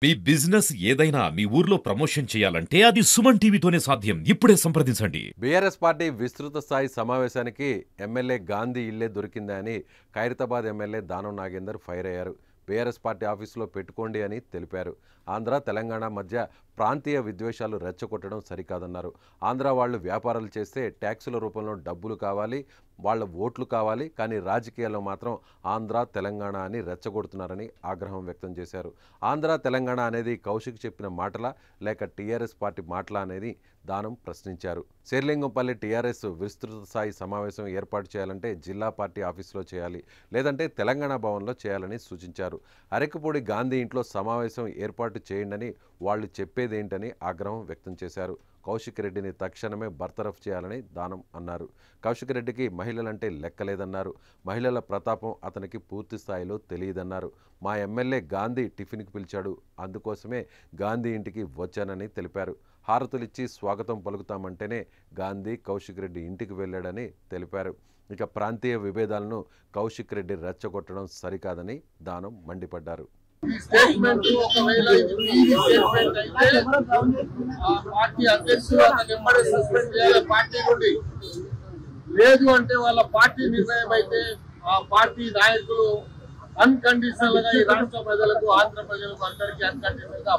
మీ business ఏదైనా మీ ఊర్లో promotion చేయాలంటే అది సుమన్ టీవీతోనే సాధ్యం. ఇప్పుడే సంప్రదించండి. బీఆర్ఎస్ పార్టీ విస్తృత స్థాయి సమావేశానికి ఎమ్మెల్యే గాంధీ ఇల్లే దొరికిందా అని ఖైరతాబాద్ ఎమ్మెల్యే దానం నాగేందర్ ఫైర్ అయ్యారు. బీఆర్ఎస్ పార్టీ ఆఫీసులో పెట్టుకోండి అని తెలిపారు. ఆంధ్ర తెలంగాణ మధ్య ప్రాంతీయ విద్వేషాలు రెచ్చగొట్టడం సరికాదన్నారు. ఆంధ్ర వాళ్ళు వ్యాపారాలు చేస్తే ట్యాక్సుల రూపంలో డబ్బులు కావాలి, వాళ్ళ ఓట్లు కావాలి, కానీ రాజకీయాల్లో మాత్రం ఆంధ్ర తెలంగాణ అని రెచ్చగొడుతున్నారని ఆగ్రహం వ్యక్తం చేశారు. ఆంధ్ర తెలంగాణ అనేది కౌశిక్ చెప్పిన మాటలా లేక టీఆర్ఎస్ పార్టీ మాటలా అనేది దానం ప్రశ్నించారు. శేర్లింగంపల్లి టీఆర్ఎస్ విస్తృత స్థాయి సమావేశం ఏర్పాటు చేయాలంటే జిల్లా పార్టీ ఆఫీసులో చేయాలి, లేదంటే తెలంగాణ భవన్లో చేయాలని సూచించారు. అరకపూడి గాంధీ ఇంట్లో సమావేశం ఏర్పాటు చేయండి వాళ్ళు చెప్పేదేంటని ఆగ్రహం వ్యక్తం చేశారు. కౌశిక్ రెడ్డిని తక్షణమే బర్తరఫ్ చేయాలని దానం అన్నారు. కౌశిక్ రెడ్డికి మహిళలంటే లెక్కలేదన్నారు. మహిళల ప్రతాపం అతనికి పూర్తి స్థాయిలో తెలియదన్నారు. మా ఎమ్మెల్యే గాంధీ టిఫిన్కి పిలిచాడు, అందుకోసమే గాంధీ ఇంటికి వచ్చానని తెలిపారు. హారతులిచ్చి స్వాగతం పలుకుతామంటేనే గాంధీ కౌశిక్ రెడ్డి ఇంటికి వెళ్ళాడని తెలిపారు. ఇక ప్రాంతీయ విభేదాలను కౌశిక్ రెడ్డి రెచ్చగొట్టడం సరికాదని దానం మండిపడ్డారు. ఈ స్టేట్మెంట్ ఒకవేళ స్టేట్మెంట్ అయితే పార్టీ అధ్యక్షులు అతను వెంబడి సస్పెండ్ చేయాలి పార్టీ నుండి. లేదు అంటే వాళ్ళ పార్టీ నిర్ణయం అయితే ఆ పార్టీ నాయకులు అన్కండిషనల్ గా ఈ రాష్ట్ర ప్రజలకు ఆంధ్ర ప్రజలకు అందరికీ అన్కండిషనల్ గా